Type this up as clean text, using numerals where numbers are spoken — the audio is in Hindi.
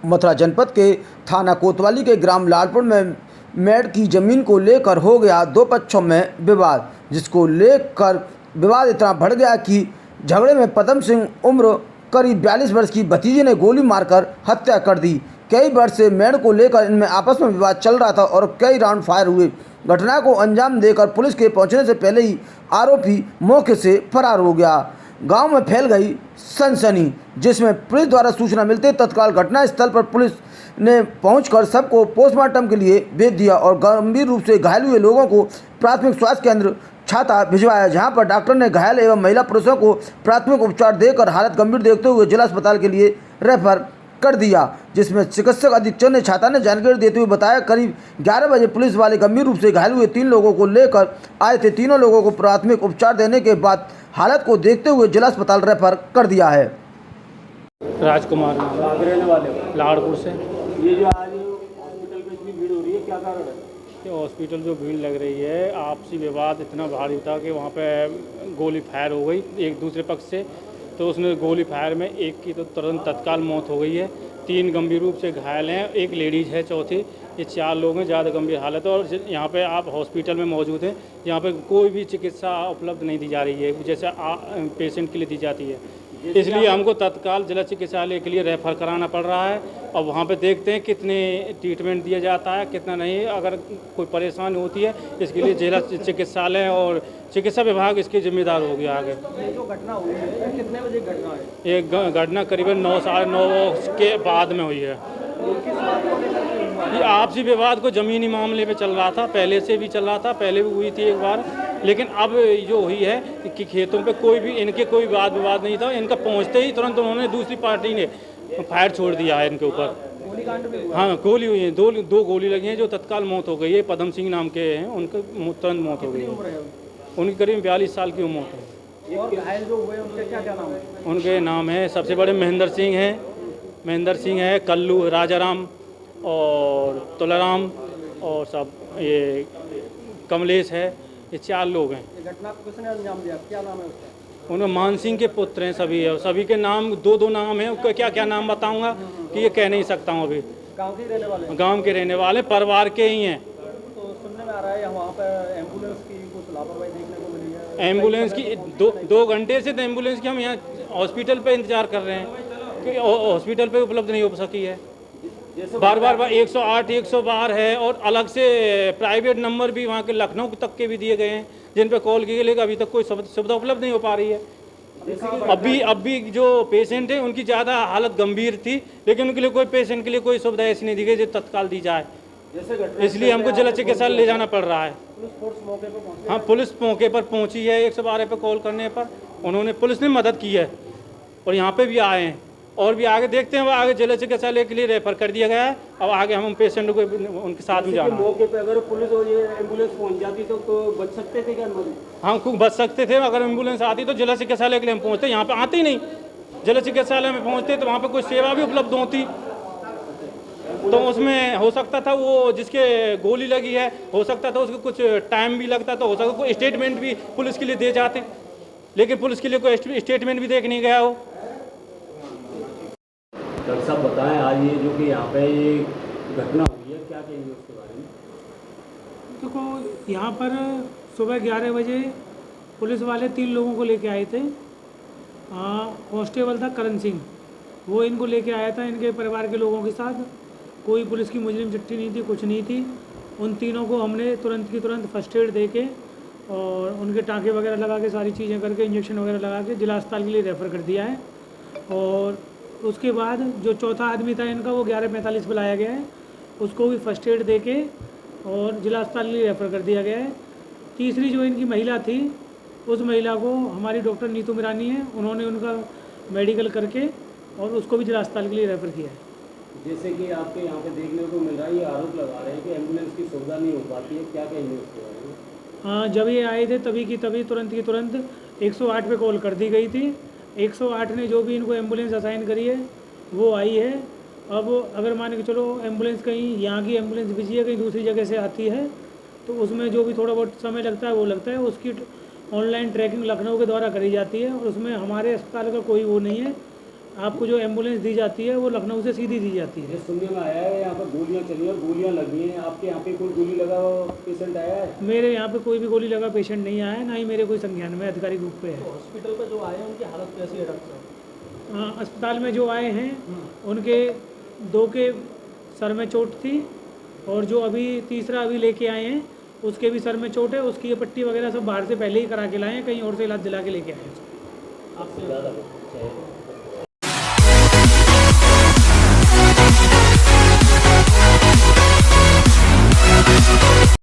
मथुरा जनपद के थाना कोतवाली के ग्राम लालपुर में मेड़ की जमीन को लेकर हो गया दो पक्षों में विवाद, जिसको लेकर विवाद इतना बढ़ गया कि झगड़े में पदम सिंह उम्र करीब 42 वर्ष की भतीजे ने गोली मारकर हत्या कर दी। कई वर्ष से मेड़ को लेकर इनमें आपस में विवाद चल रहा था और कई राउंड फायर हुए। घटना को अंजाम देकर पुलिस के पहुंचने से पहले ही आरोपी मौके से फरार हो गया। गांव में फैल गई सनसनी, जिसमें पुलिस द्वारा सूचना मिलते तत्काल घटनास्थल पर पुलिस ने पहुंचकर सबको पोस्टमार्टम के लिए भेज दिया और गंभीर रूप से घायल हुए लोगों को प्राथमिक स्वास्थ्य केंद्र छाता भिजवाया, जहां पर डॉक्टर ने घायल एवं महिला पुरुषों को प्राथमिक उपचार देकर हालत गंभीर देखते हुए जिला अस्पताल के लिए रेफर कर दिया, जिसमें चिकित्सक अधीक्षक ने छाता ने जानकारी देते हुए बताया करीब 11 बजे पुलिस वाले गंभीर रूप से घायल हुए 3 लोगों को लेकर आए थे। तीनों लोगों को प्राथमिक उपचार देने के बाद हालत को देखते हुए जिला अस्पताल रेफर कर दिया है। राजकुमार रहने वाले लाड़पुर से। ये जो आज हॉस्पिटल में इतनी भीड़ हो रही है, क्या कारण है? हॉस्पिटल जो भीड़ लग रही है, आपसी विवाद इतना भारी था कि वहाँ पे गोली फायर हो गई एक दूसरे पक्ष से। तो उसने गोली फायर में एक की तो तुरंत तत्काल मौत हो गई है, 3 गंभीर रूप से घायल हैं, एक लेडीज़ है चौथी। ये 4 लोग हैं ज़्यादा गंभीर हालत है। और यहाँ पे आप हॉस्पिटल में मौजूद हैं, यहाँ पे कोई भी चिकित्सा उपलब्ध नहीं दी जा रही है जैसे पेशेंट के लिए दी जाती है। इसलिए हमको तत्काल जिला चिकित्सालय के लिए रेफ़र कराना पड़ रहा है और वहाँ पे देखते हैं कितने ट्रीटमेंट दिया जाता है कितना नहीं। अगर कोई परेशानी होती है इसके लिए जिला चिकित्सालय और चिकित्सा विभाग इसके जिम्मेदार हो गया आगे। ये जो घटना हुई है कितने बजे घटना है? एक घटना करीबन 9 साढ़े 9 के बाद में हुई है। ये आपसी विवाद को ज़मीनी मामले में चल रहा था, पहले से भी चल रहा था, पहले भी हुई थी एक बार, लेकिन अब जो हुई है कि खेतों पे कोई भी इनके कोई वाद विवाद नहीं था। इनका पहुंचते ही तुरंत उन्होंने दूसरी पार्टी ने फायर छोड़ दिया है इनके ऊपर। हाँ, गोली हुई है, दो गोली लगी हैं जो तत्काल मौत हो गई है। पदम सिंह नाम के हैं, उनका तुरंत मौत हो गई है। उनकी करीब 42 साल की उम्र है। और घायल जो हुए उनके क्या नाम है? उनके नाम है सबसे बड़े महेंद्र सिंह है, कल्लू राजाराम और तुलाराम और सब ये कमलेश है। ये 4 लोग हैं। ये घटना को किसने अंजाम दिया? क्या नाम है उसका? उनमें मान सिंह के पुत्र हैं सभी है, और सभी के नाम दो नाम हैं। क्या क्या नाम बताऊंगा कि ये कह नहीं सकता हूँ अभी। गांव के रहने वाले? गांव के रहने वाले, परिवार के ही हैं। तो सुनने में आ रहा है वहाँ पर एम्बुलेंस की कुछ लापरवाही देखने को मिली है। एम्बुलेंस की 2 घंटे से तो एम्बुलेंस की हम यहाँ हॉस्पिटल पे इंतजार कर रहे हैं कि हॉस्पिटल पे उपलब्ध नहीं हो सकी है। बार 108 112 है और अलग से प्राइवेट नंबर भी वहाँ के लखनऊ तक के भी दिए गए हैं जिन पे कॉल किए, लेकिन अभी तक कोई सुविधा उपलब्ध नहीं हो पा रही है। अब भी जो पेशेंट है उनकी ज़्यादा हालत गंभीर थी, लेकिन उनके लिए कोई पेशेंट के लिए कोई सुविधा ऐसी नहीं दी गई जो तत्काल दी जाए। इसलिए हमको जिला चिकित्सालय ले जाना पड़ रहा है। हाँ, पुलिस मौके पर पहुँची है। 112 पे कॉल करने पर पुलिस ने मदद की है और यहाँ पे भी आए हैं और भी आगे देखते हैं। वो आगे जिला चिकित्सालय के लिए रेफर कर दिया गया है। अब आगे हम पेशेंट को उनके साथ में जाना है। मौके पे अगर पुलिस और ये एम्बुलेंस पहुंच जाती तो बच सकते थे क्या? हम खूब बच सकते थे। अगर एम्बुलेंस आती तो जिला चिकित्सालय के लिए हम पहुँचते, यहाँ पे आते ही नहीं। जिला चिकित्सालय में पहुँचते तो वहाँ पर कोई सेवा भी उपलब्ध होती तो उसमें हो सकता था वो जिसके गोली लगी है हो सकता था उसको कुछ टाइम भी लगता, तो हो सकता कोई स्टेटमेंट भी पुलिस के लिए दे जाते, लेकिन पुलिस के लिए कोई स्टेटमेंट भी देख नहीं गया हो। डॉक्टर साहब बताएं, आज ये जो कि यहाँ पे ये घटना हुई है, क्या कहेंगे उसके बारे में? देखो, यहाँ पर सुबह 11 बजे पुलिस वाले 3 लोगों को लेके आए थे। कांस्टेबल था करण सिंह, वो इनको लेके आया था इनके परिवार के लोगों के साथ। कोई पुलिस की मुजरिम चिट्ठी नहीं थी, कुछ नहीं थी। उन तीनों को हमने तुरंत की तुरंत फर्स्ट एड दे के और उनके टाँके वगैरह लगा के सारी चीज़ें करके इंजेक्शन वगैरह लगा के जिला अस्पताल के लिए रेफ़र कर दिया है। और उसके बाद जो चौथा आदमी था इनका वो 11:45 पर लाया गया है, उसको भी फर्स्ट एड दे के और जिला अस्पताल के लिए रेफ़र कर दिया गया है। तीसरी जो इनकी महिला थी उस महिला को हमारी डॉक्टर नीतू मिरानी है, उन्होंने उनका मेडिकल करके और उसको भी जिला अस्पताल के लिए रेफ़र किया है। जैसे कि आपके यहाँ पे देखने को मिल रहा है, ये आरोप लगा रहे हैं कि एम्बुलेंस की सुविधा नहीं हो पाती है, क्या कहेंगे उसके बारे में? हाँ, जब ये आए थे तभी की तभी तुरंत की तुरंत 108 पे कॉल कर दी गई थी। 108 ने जो भी इनको एम्बुलेंस असाइन करी है वो आई है। अब अगर मान के चलो एम्बुलेंस कहीं यहाँ की एम्बुलेंस बिजी है, कहीं दूसरी जगह से आती है, तो उसमें जो भी थोड़ा बहुत समय लगता है वो लगता है। उसकी ऑनलाइन ट्रैकिंग लखनऊ के द्वारा करी जाती है और उसमें हमारे अस्पताल का कोई वो नहीं है। आपको जो एम्बुलेंस दी जाती है वो लखनऊ से सीधी दी जाती है। ये सुनने में आया है यहाँ पर गोलियाँ चली और गोलियाँ लगी हैं, आपके यहाँ पे कोई गोली लगा पेशेंट आया है? मेरे यहाँ पे कोई भी गोली लगा पेशेंट नहीं आया है, ना ही मेरे कोई संज्ञान में अधिकारी ग्रुप पे है। हॉस्पिटल पे जो आए हैं उनकी हालत कैसी है डॉक्टर साहब? हाँ, अस्पताल में जो आए हैं उनके 2 के सर में चोट थी और जो अभी तीसरा अभी लेके आए हैं उसके भी सर में चोट है। उसकी ये पट्टी वगैरह सब बाहर से पहले ही करा के लाए हैं, कहीं और से इलाज दिला के लेके आए हैं। आपसे ज़्यादा